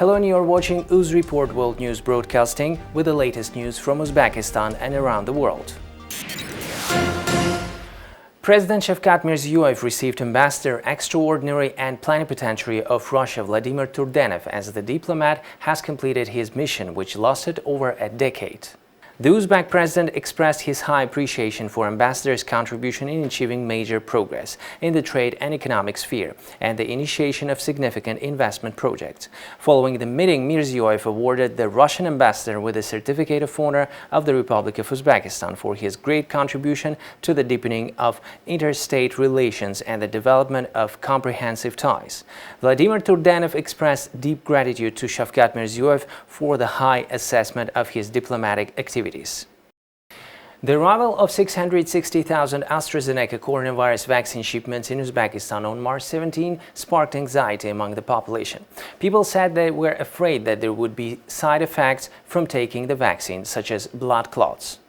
Hello, and you're watching Uz Report World News Broadcasting with the latest news from Uzbekistan and around the world. President Shavkat Mirziyoyev received Ambassador Extraordinary and Plenipotentiary of Russia Vladimir Turdenev as the diplomat has completed his mission, which lasted over a decade. The Uzbek president expressed his high appreciation for ambassador's contribution in achieving major progress in the trade and economic sphere and the initiation of significant investment projects. Following the meeting, Mirziyoyev awarded the Russian ambassador with the Certificate of Honor of the Republic of Uzbekistan for his great contribution to the deepening of interstate relations and the development of comprehensive ties. Vladimir Turdenev expressed deep gratitude to Shavkat Mirziyoyev for the high assessment of his diplomatic activities. The arrival of 660,000 AstraZeneca coronavirus vaccine shipments in Uzbekistan on March 17 sparked anxiety among the population. People said they were afraid that there would be side effects from taking the vaccine, such as blood clots.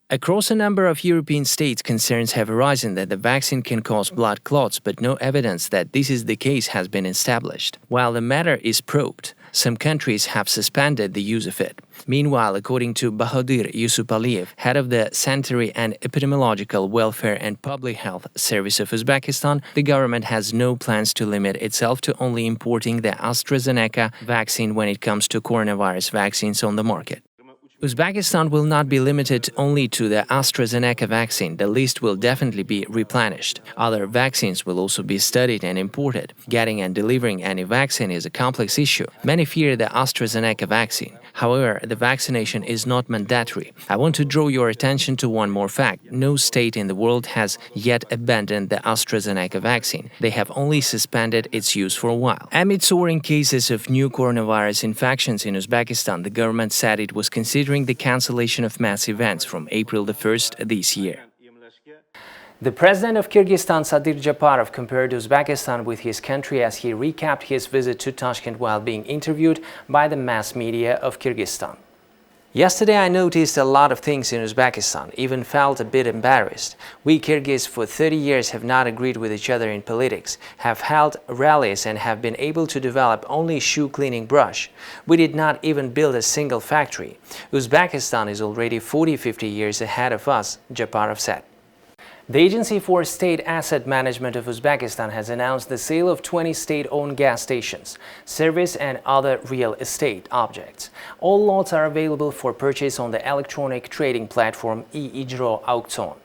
Across a number of European states, concerns have arisen that the vaccine can cause blood clots, but no evidence that this is the case has been established. While the matter is probed, some countries have suspended the use of it. Meanwhile, according to Bahadur Yusupaliyev, head of the Sanitary and Epidemiological Welfare and Public Health Service of Uzbekistan, the government has no plans to limit itself to only importing the AstraZeneca vaccine when it comes to coronavirus vaccines on the market. Uzbekistan will not be limited only to the AstraZeneca vaccine. The list will definitely be replenished. Other vaccines will also be studied and imported. Getting and delivering any vaccine is a complex issue. Many fear the AstraZeneca vaccine. However, the vaccination is not mandatory. I want to draw your attention to one more fact. No state in the world has yet abandoned the AstraZeneca vaccine. They have only suspended its use for a while. Amid soaring cases of new coronavirus infections in Uzbekistan, the government said it was considering the cancellation of mass events from April the 1st this year. The president of Kyrgyzstan, Sadir Japarov, compared Uzbekistan with his country as he recapped his visit to Tashkent while being interviewed by the mass media of Kyrgyzstan. Yesterday I noticed a lot of things in Uzbekistan, even felt a bit embarrassed. We Kyrgyz for 30 years have not agreed with each other in politics, have held rallies and have been able to develop only shoe cleaning brush. We did not even build a single factory. Uzbekistan is already 40-50 years ahead of us, Japarov said. The Agency for State Asset Management of Uzbekistan has announced the sale of 20 state-owned gas stations, service and other real estate objects. All lots are available for purchase on the electronic trading platform e-Ijro Auktion.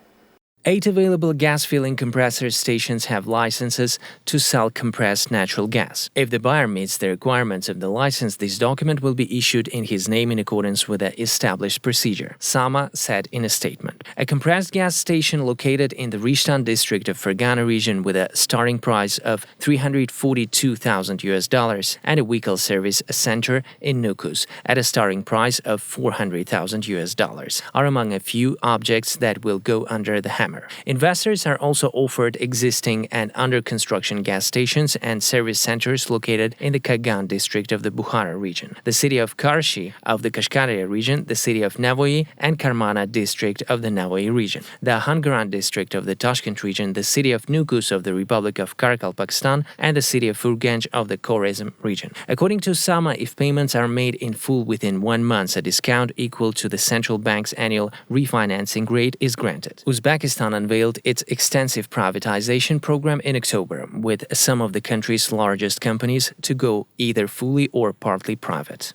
8 available gas filling compressor stations have licenses to sell compressed natural gas. If the buyer meets the requirements of the license, this document will be issued in his name in accordance with the established procedure, Sama said in a statement. A compressed gas station located in the Rishtan district of Fergana region with a starting price of $342,000 and a vehicle service center in Nukus at a starting price of $400,000 are among a few objects that will go under the hammer. Investors are also offered existing and under-construction gas stations and service centers located in the Kagan district of the Bukhara region, the city of Karshi of the Kashkaria region, the city of Navoy and Karmana district of the Navoy region, the Hangaran district of the Tashkent region, the city of Nukus of the Republic of Karakalpakstan, and the city of Urgench of the Khorazm region. According to Sama, if payments are made in full within 1 month, a discount equal to the central bank's annual refinancing rate is granted. Uzbekistan unveiled its extensive privatization program in October, with some of the country's largest companies to go either fully or partly private.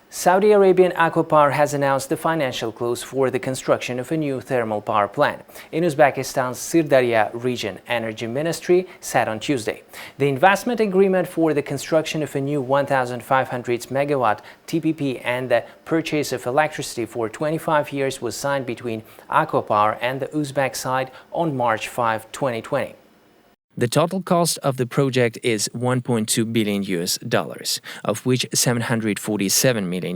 Saudi Arabian Aquapower has announced the financial close for the construction of a new thermal power plant in Uzbekistan's Sirdarya region, Energy Ministry said on Tuesday. The investment agreement for the construction of a new 1,500 megawatt TPP and the purchase of electricity for 25 years was signed between Aquapower and the Uzbek side on March 5, 2020. The total cost of the project is $1.2 billion, of which $747 million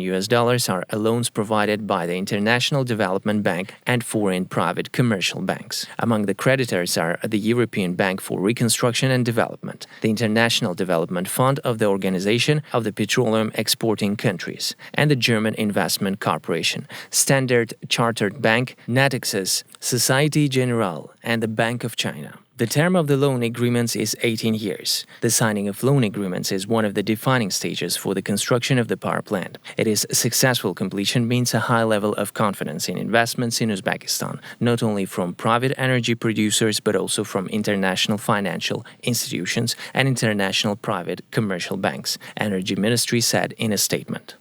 are loans provided by the International Development Bank and foreign private commercial banks. Among the creditors are the European Bank for Reconstruction and Development, the International Development Fund of the Organization of the Petroleum Exporting Countries, and the German Investment Corporation, Standard Chartered Bank, Natixis, Societe Generale, and the Bank of China. The term of the loan agreements is 18 years. The signing of loan agreements is one of the defining stages for the construction of the power plant. It is successful completion means a high level of confidence in investments in Uzbekistan, not only from private energy producers but also from international financial institutions and international private commercial banks, Energy Ministry said in a statement.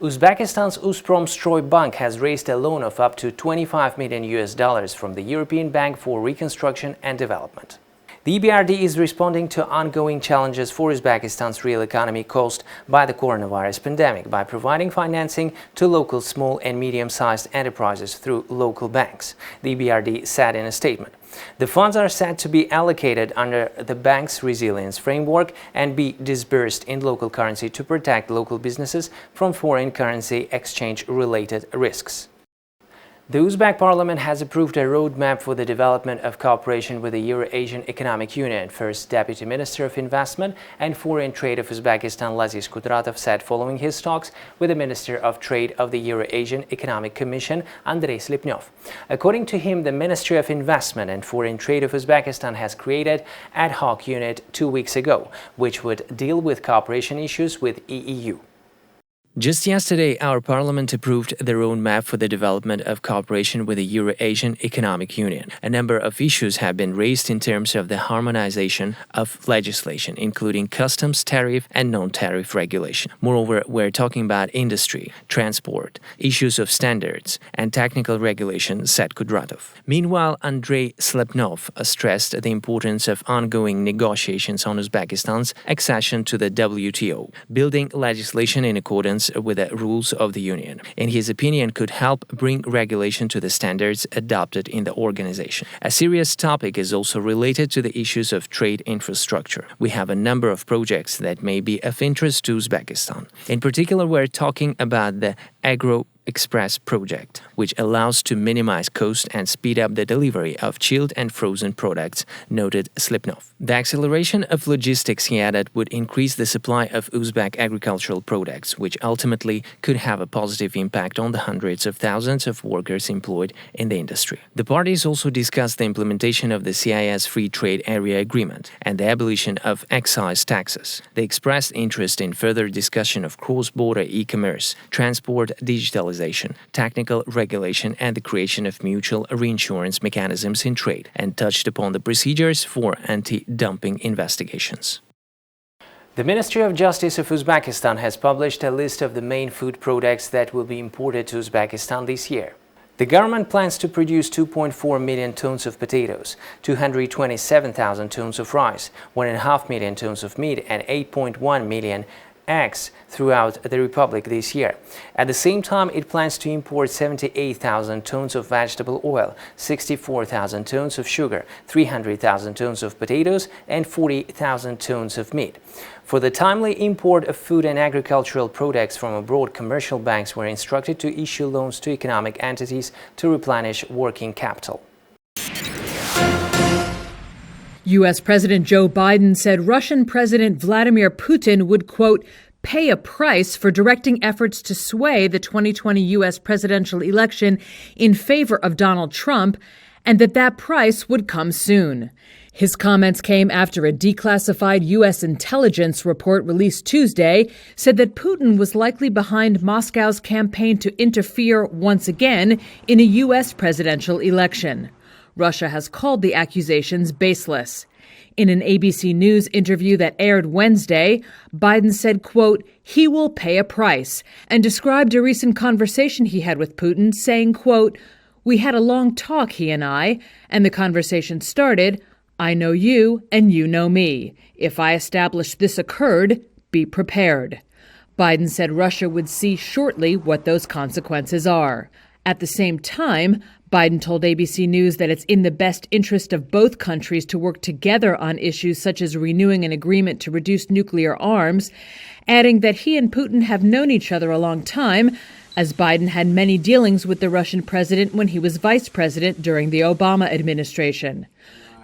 Uzbekistan's Uzpromstroy Bank has raised a loan of up to $25 million from the European Bank for Reconstruction and Development. The EBRD is responding to ongoing challenges for Uzbekistan's real economy caused by the coronavirus pandemic by providing financing to local small and medium-sized enterprises through local banks, the EBRD said in a statement. The funds are said to be allocated under the bank's resilience framework and be disbursed in local currency to protect local businesses from foreign currency exchange-related risks. The Uzbek parliament has approved a roadmap for the development of cooperation with the Euro-Asian Economic Union, First Deputy Minister of Investment and Foreign Trade of Uzbekistan Laziz Kudratov said following his talks with the Minister of Trade of the Euro-Asian Economic Commission, Andrei Slepnyov. According to him, the Ministry of Investment and Foreign Trade of Uzbekistan has created ad hoc unit 2 weeks ago, which would deal with cooperation issues with EU. Just yesterday, our parliament approved the roadmap for the development of cooperation with the Euro-Asian Economic Union. A number of issues have been raised in terms of the harmonization of legislation, including customs, tariff and non-tariff regulation. Moreover, we're talking about industry, transport, issues of standards and technical regulation, said Kudratov. Meanwhile, Andrei Slepnov stressed the importance of ongoing negotiations on Uzbekistan's accession to the WTO, building legislation in accordance with the rules of the Union. In his opinion, could help bring regulation to the standards adopted in the organization. A serious topic is also related to the issues of trade infrastructure. We have a number of projects that may be of interest to Uzbekistan. In particular, we're talking about the Express project, which allows to minimize cost and speed up the delivery of chilled and frozen products, noted Slepnov. The acceleration of logistics, he added, would increase the supply of Uzbek agricultural products, which ultimately could have a positive impact on the hundreds of thousands of workers employed in the industry. The parties also discussed the implementation of the CIS Free Trade Area Agreement and the abolition of excise taxes. They expressed interest in further discussion of cross-border e-commerce, transport digitalization, technical regulation and the creation of mutual reinsurance mechanisms in trade, and touched upon the procedures for anti-dumping investigations. The Ministry of Justice of Uzbekistan has published a list of the main food products that will be imported to Uzbekistan this year. The government plans to produce 2.4 million tons of potatoes, 227,000 tons of rice, 1.5 million tons of meat and 8.1 million eggs throughout the Republic this year. At the same time, it plans to import 78,000 tons of vegetable oil, 64,000 tons of sugar, 300,000 tons of potatoes, and 40,000 tons of meat. For the timely import of food and agricultural products from abroad, commercial banks were instructed to issue loans to economic entities to replenish working capital. U.S. President Joe Biden said Russian President Vladimir Putin would, quote, pay a price for directing efforts to sway the 2020 U.S. presidential election in favor of Donald Trump, and that price would come soon. His comments came after a declassified U.S. intelligence report released Tuesday said that Putin was likely behind Moscow's campaign to interfere once again in a U.S. presidential election. Russia has called the accusations baseless. In an ABC News interview that aired Wednesday, Biden said, quote, he will pay a price, and described a recent conversation he had with Putin, saying, quote, we had a long talk, he and the conversation started, I know you and you know me. If I establish this occurred, be prepared. Biden said Russia would see shortly what those consequences are. At the same time, Biden told ABC News that it's in the best interest of both countries to work together on issues such as renewing an agreement to reduce nuclear arms, adding that he and Putin have known each other a long time, as Biden had many dealings with the Russian president when he was vice president during the Obama administration.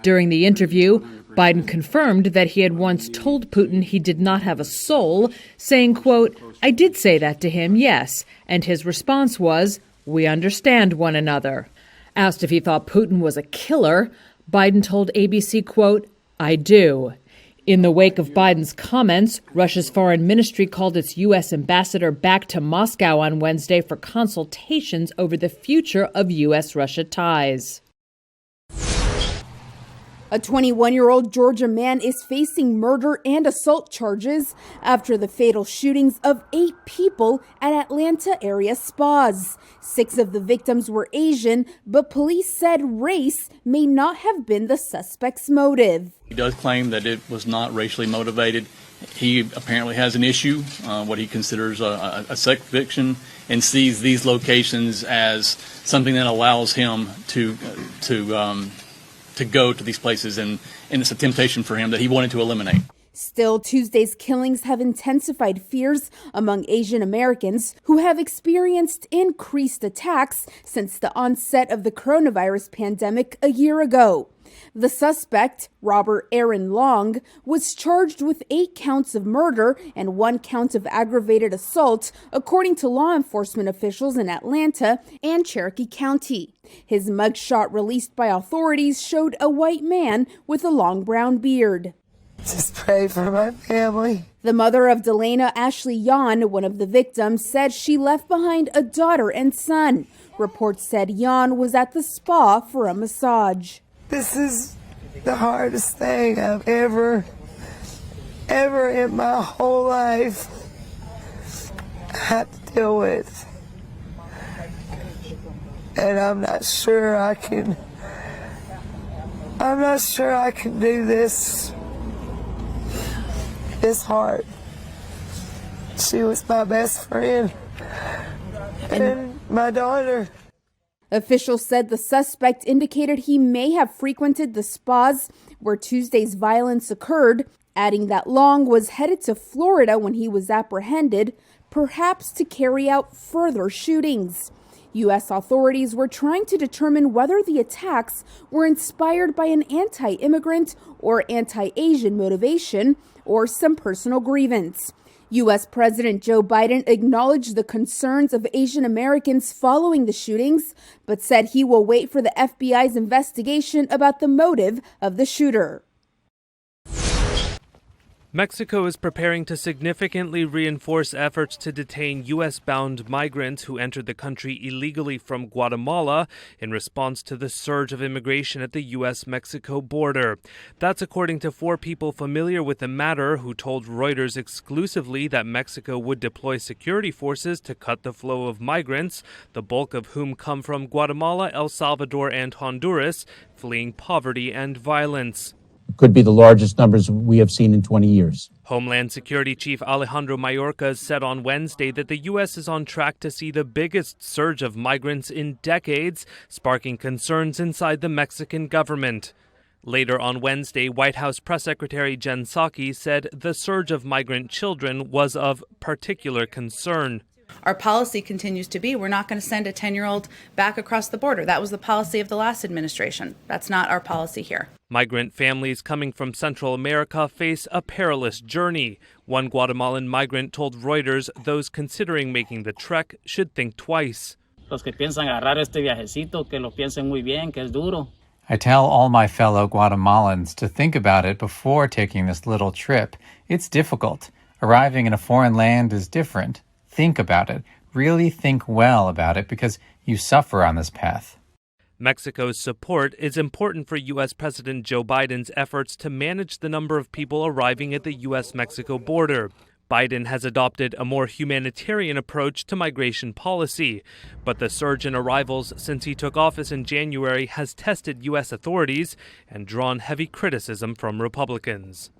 During the interview, Biden confirmed that he had once told Putin he did not have a soul, saying, quote, I did say that to him, yes, and his response was, we understand one another. Asked if he thought Putin was a killer, Biden told ABC, quote, "I do." In the wake of Biden's comments, Russia's foreign ministry called its U.S. ambassador back to Moscow on Wednesday for consultations over the future of U.S.-Russia ties. A 21-year-old Georgia man is facing murder and assault charges after the fatal shootings of 8 people at Atlanta area spas. 6 of the victims were Asian, but police said race may not have been the suspect's motive. He does claim that it was not racially motivated. He apparently has an issue, what he considers a sex addiction, and sees these locations as something that allows him to go to these places, and it's a temptation for him that he wanted to eliminate. Still, Tuesday's killings have intensified fears among Asian Americans who have experienced increased attacks since the onset of the coronavirus pandemic a year ago. The suspect, Robert Aaron Long, was charged with 8 counts of murder and 1 count of aggravated assault, according to law enforcement officials in Atlanta and Cherokee County. His mugshot released by authorities showed a white man with a long brown beard. Just pray for my family. The mother of Delana Ashley Yan, one of the victims, said she left behind a daughter and son. Reports said Yan was at the spa for a massage. This is the hardest thing I've ever in my whole life had to deal with. And I'm not sure I can do this. It's hard. She was my best friend and my daughter. Officials said the suspect indicated he may have frequented the spas where Tuesday's violence occurred, adding that Long was headed to Florida when he was apprehended, perhaps to carry out further shootings. U.S. authorities were trying to determine whether the attacks were inspired by an anti-immigrant or anti-Asian motivation or some personal grievance. U.S. President Joe Biden acknowledged the concerns of Asian Americans following the shootings, but said he will wait for the FBI's investigation about the motive of the shooter. Mexico is preparing to significantly reinforce efforts to detain U.S.-bound migrants who entered the country illegally from Guatemala in response to the surge of immigration at the U.S.-Mexico border. That's according to 4 people familiar with the matter who told Reuters exclusively that Mexico would deploy security forces to cut the flow of migrants, the bulk of whom come from Guatemala, El Salvador, and Honduras, fleeing poverty and violence. Could be the largest numbers we have seen in 20 years. Homeland Security Chief Alejandro Mayorkas said on Wednesday that the U.S. is on track to see the biggest surge of migrants in decades, sparking concerns inside the Mexican government. Later on Wednesday, White House Press Secretary Jen Psaki said the surge of migrant children was of particular concern. Our policy continues to be we're not going to send a 10-year-old back across the border. That was the policy of the last administration. That's not our policy here. Migrant families coming from Central America face a perilous journey. One Guatemalan migrant told Reuters those considering making the trek should think twice. Los que piensan agarrar este viajecito, que lo piensen muy bien, que es duro. I tell all my fellow Guatemalans to think about it before taking this little trip. It's difficult. Arriving in a foreign land is different. Think about it. Really think well about it because you suffer on this path. Mexico's support is important for U.S. President Joe Biden's efforts to manage the number of people arriving at the U.S.-Mexico border. Biden has adopted a more humanitarian approach to migration policy, but the surge in arrivals since he took office in January has tested U.S. authorities and drawn heavy criticism from Republicans.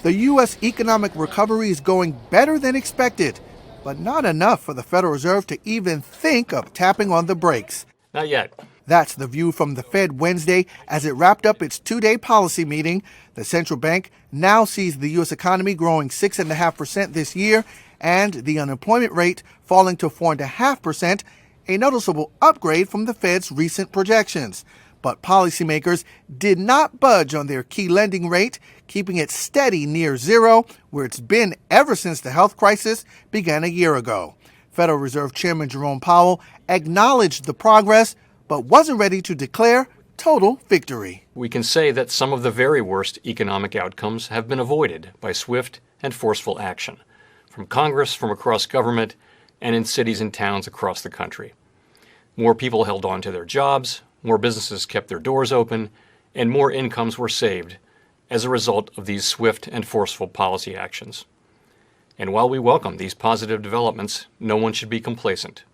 The U.S. economic recovery is going better than expected, but not enough for the Federal Reserve to even think of tapping on the brakes. Not yet. That's the view from the Fed Wednesday as it wrapped up its 2-day policy meeting. The central bank now sees the U.S. economy growing 6.5% this year and the unemployment rate falling to 4.5%, a noticeable upgrade from the Fed's recent projections. But policymakers did not budge on their key lending rate, keeping it steady near zero, where it's been ever since the health crisis began a year ago. Federal Reserve Chairman Jerome Powell acknowledged the progress, but wasn't ready to declare total victory. We can say that some of the very worst economic outcomes have been avoided by swift and forceful action from Congress, from across government, and in cities and towns across the country. More people held on to their jobs, more businesses kept their doors open, and more incomes were saved as a result of these swift and forceful policy actions. And while we welcome these positive developments, no one should be complacent.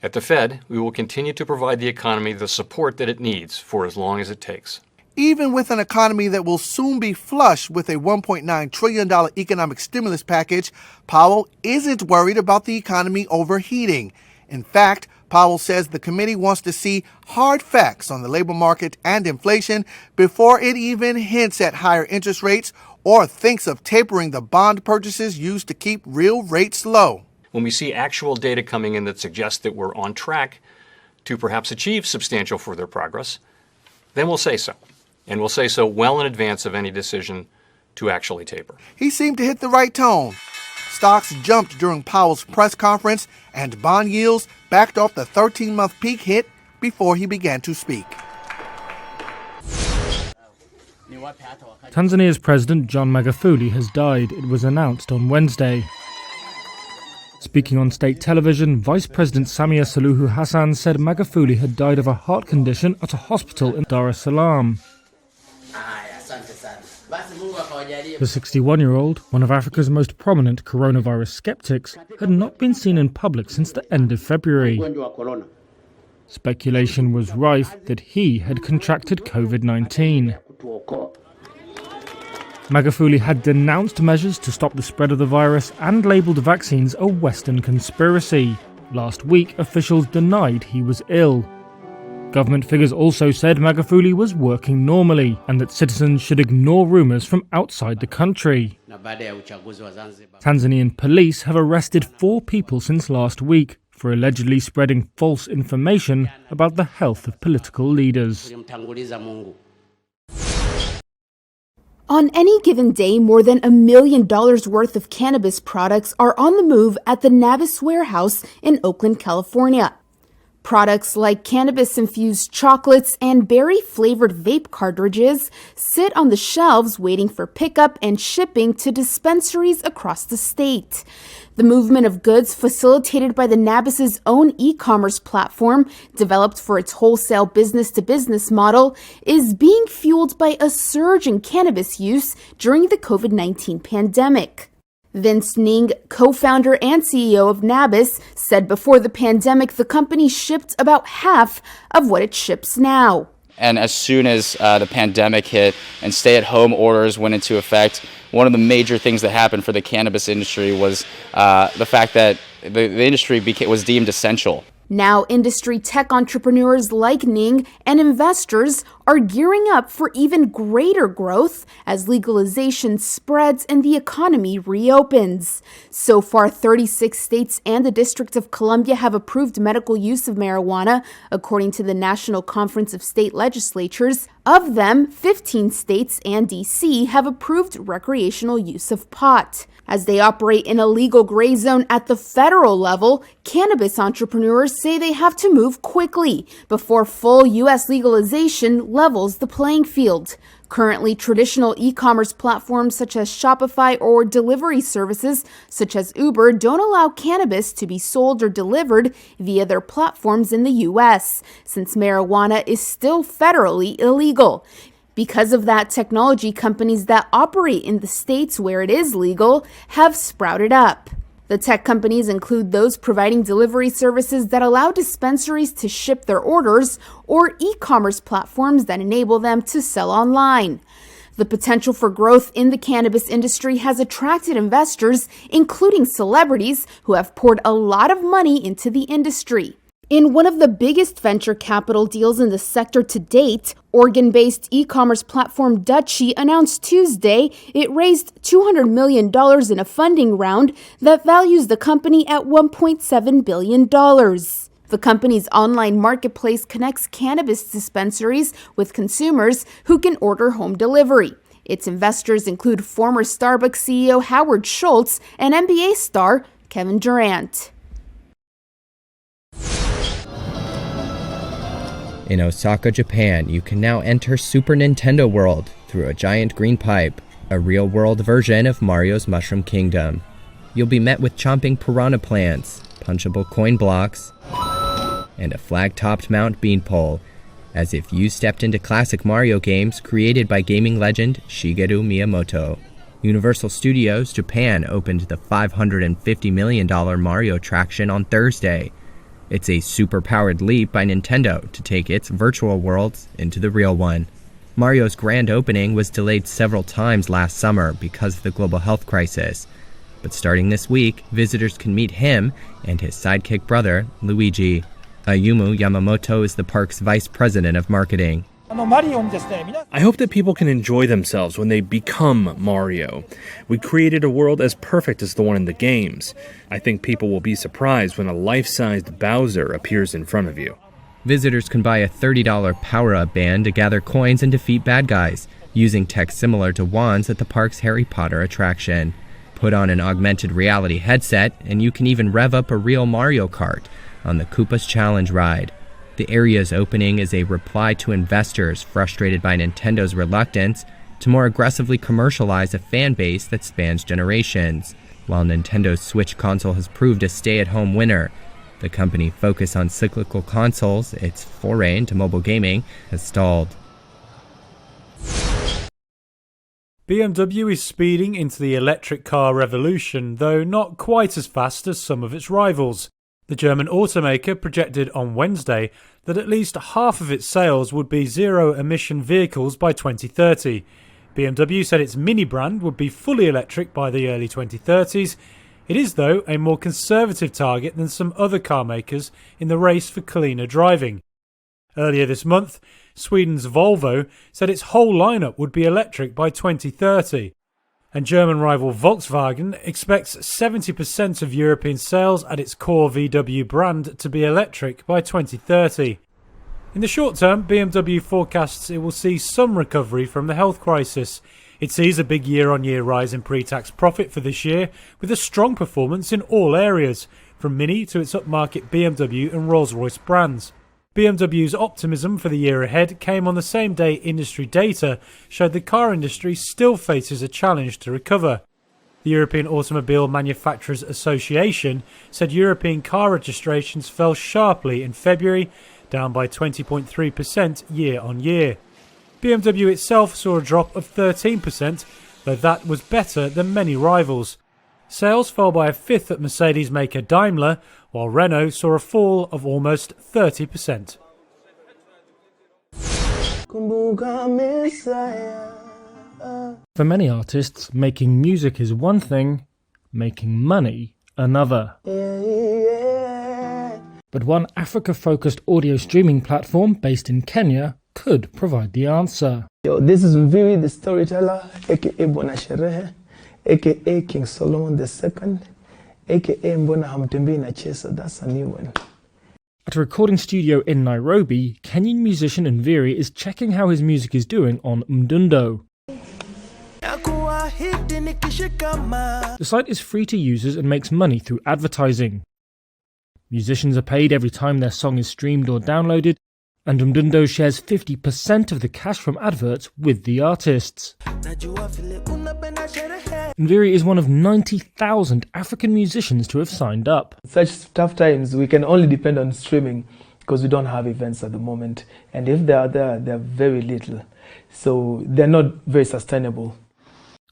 At the Fed, we will continue to provide the economy the support that it needs for as long as it takes. Even with an economy that will soon be flush with a $1.9 trillion economic stimulus package, Powell isn't worried about the economy overheating. In fact, Powell says the committee wants to see hard facts on the labor market and inflation before it even hints at higher interest rates or thinks of tapering the bond purchases used to keep real rates low. When we see actual data coming in that suggests that we're on track to perhaps achieve substantial further progress, then we'll say so. And we'll say so well in advance of any decision to actually taper. He seemed to hit the right tone. Stocks jumped during Powell's press conference, and bond yields backed off the 13-month peak hit before he began to speak. Tanzania's President John Magufuli has died, it was announced on Wednesday. Speaking on state television, Vice President Samia Suluhu Hassan said Magufuli had died of a heart condition at a hospital in Dar es Salaam. The 61-year-old, one of Africa's most prominent coronavirus skeptics, had not been seen in public since the end of February. Speculation was rife that he had contracted COVID-19. Magufuli had denounced measures to stop the spread of the virus and labelled vaccines a Western conspiracy. Last week, officials denied he was ill. Government figures also said Magufuli was working normally and that citizens should ignore rumours from outside the country. Tanzanian police have arrested 4 people since last week for allegedly spreading false information about the health of political leaders. On any given day, more than $1 million worth of cannabis products are on the move at the Cannabis warehouse in Oakland, California. Products like cannabis-infused chocolates and berry-flavored vape cartridges sit on the shelves waiting for pickup and shipping to dispensaries across the state. The movement of goods facilitated by the Cannabis's own e-commerce platform, developed for its wholesale business-to-business model, is being fueled by a surge in cannabis use during the COVID-19 pandemic. Vince Ning, co-founder and CEO of Cannabis, said before the pandemic the company shipped about half of what it ships now. And as soon as the pandemic hit and stay-at-home orders went into effect, one of the major things that happened for the cannabis industry was the fact that the industry was deemed essential. Now, industry tech entrepreneurs like Ning and investors are gearing up for even greater growth as legalization spreads and the economy reopens. So far, 36 states and the District of Columbia have approved medical use of marijuana, according to the National Conference of State Legislatures. Of them, 15 states and D.C. have approved recreational use of pot. As they operate in a legal gray zone at the federal level, cannabis entrepreneurs say they have to move quickly before full U.S. legalization levels the playing field. Currently, traditional e-commerce platforms such as Shopify or delivery services such as Uber don't allow cannabis to be sold or delivered via their platforms in the U.S., since marijuana is still federally illegal. Because of that, technology companies that operate in the states where it is legal have sprouted up. The tech companies include those providing delivery services that allow dispensaries to ship their orders or e-commerce platforms that enable them to sell online. The potential for growth in the cannabis industry has attracted investors, including celebrities, who have poured a lot of money into the industry. In one of the biggest venture capital deals in the sector to date, Oregon-based e-commerce platform Dutchie announced Tuesday it raised $200 million in a funding round that values the company at $1.7 billion. The company's online marketplace connects cannabis dispensaries with consumers who can order home delivery. Its investors include former Starbucks CEO Howard Schultz and NBA star Kevin Durant. In Osaka, Japan, you can now enter Super Nintendo World through a giant green pipe, a real-world version of Mario's Mushroom Kingdom. You'll be met with chomping piranha plants, punchable coin blocks, and a flag-topped mount beanpole, as if you stepped into classic Mario games created by gaming legend Shigeru Miyamoto. Universal Studios Japan opened the $550 million Mario attraction on Thursday. It's a super-powered leap by Nintendo to take its virtual worlds into the real one. Mario's grand opening was delayed several times last summer because of the global health crisis. But starting this week, visitors can meet him and his sidekick brother, Luigi. Ayumu Yamamoto is the park's vice president of marketing. I hope that people can enjoy themselves when they become Mario. We created a world as perfect as the one in the games. I think people will be surprised when a life-sized Bowser appears in front of you. Visitors can buy a $30 power-up band to gather coins and defeat bad guys, using tech similar to wands at the park's Harry Potter attraction. Put on an augmented reality headset, and you can even rev up a real Mario Kart on the Koopa's Challenge ride. The area's opening is a reply to investors frustrated by Nintendo's reluctance to more aggressively commercialize a fan base that spans generations. While Nintendo's Switch console has proved a stay-at-home winner, the company focus on cyclical consoles, its foray into mobile gaming, has stalled. BMW is speeding into the electric car revolution, though not quite as fast as some of its rivals. The German automaker projected on Wednesday that at least half of its sales would be zero-emission vehicles by 2030. BMW said its Mini brand would be fully electric by the early 2030s. It is, though, a more conservative target than some other car makers in the race for cleaner driving. Earlier this month, Sweden's Volvo said its whole lineup would be electric by 2030. And German rival Volkswagen expects 70% of European sales at its core VW brand to be electric by 2030. In the short term, BMW forecasts it will see some recovery from the health crisis. It sees a big year-on-year rise in pre-tax profit for this year, with a strong performance in all areas, from Mini to its upmarket BMW and Rolls-Royce brands. BMW's optimism for the year ahead came on the same day industry data showed the car industry still faces a challenge to recover. The European Automobile Manufacturers Association said European car registrations fell sharply in February, down by 20.3% year-on-year. BMW itself saw a drop of 13%, though that was better than many rivals. Sales fell by a fifth at Mercedes maker Daimler, while Renault saw a fall of almost 30%. For many artists, making music is one thing, making money another. But one Africa-focused audio streaming platform based in Kenya could provide the answer. This is Mviri the storyteller, aka Bwana Sherehe, aka King Solomon II, aka Mbona Hamtembei na Chesa. That's a new one. At a recording studio in Nairobi, Kenyan musician Mviri is checking how his music is doing on Mdundo. The site is free to users and makes money through advertising. Musicians are paid every time their song is streamed or downloaded, and Mdundo shares 50% of the cash from adverts with the artists. Mviri is one of 90,000 African musicians to have signed up. In such tough times, we can only depend on streaming because we don't have events at the moment. And if they are there, they're very little. So they're not very sustainable.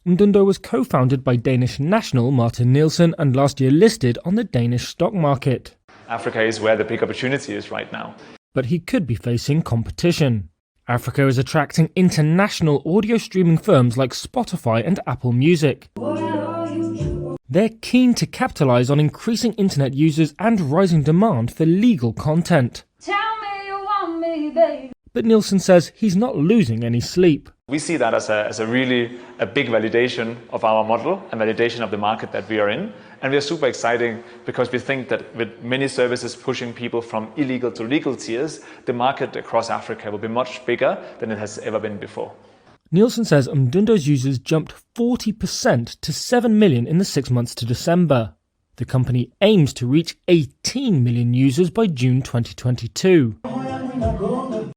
Mdundo was co-founded by Danish national Martin Nielsen and last year listed on the Danish stock market. Africa is where the big opportunity is right now. But he could be facing competition. Africa is attracting international audio streaming firms like Spotify and Apple Music. They're keen to capitalize on increasing internet users and rising demand for legal content. Tell me you want me, baby. But Nielsen says he's not losing any sleep. We see that as a really big validation of our model and validation of the market that we are in. And we are super exciting because we think that with many services pushing people from illegal to legal tiers, the market across Africa will be much bigger than it has ever been before. Nielsen says Mdundo's users jumped 40% to 7 million in the 6 months to December. The company aims to reach 18 million users by June 2022.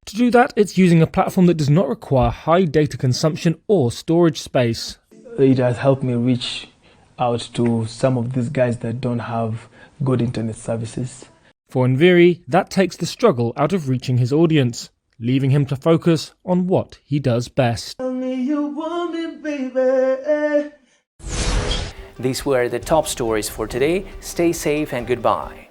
To do that, it's using a platform that does not require high data consumption or storage space. It has helped me reach out to some of these guys that don't have good internet services. For Nviri, that takes the struggle out of reaching his audience, leaving him to focus on what he does best. These were the top stories for today. Stay safe and goodbye.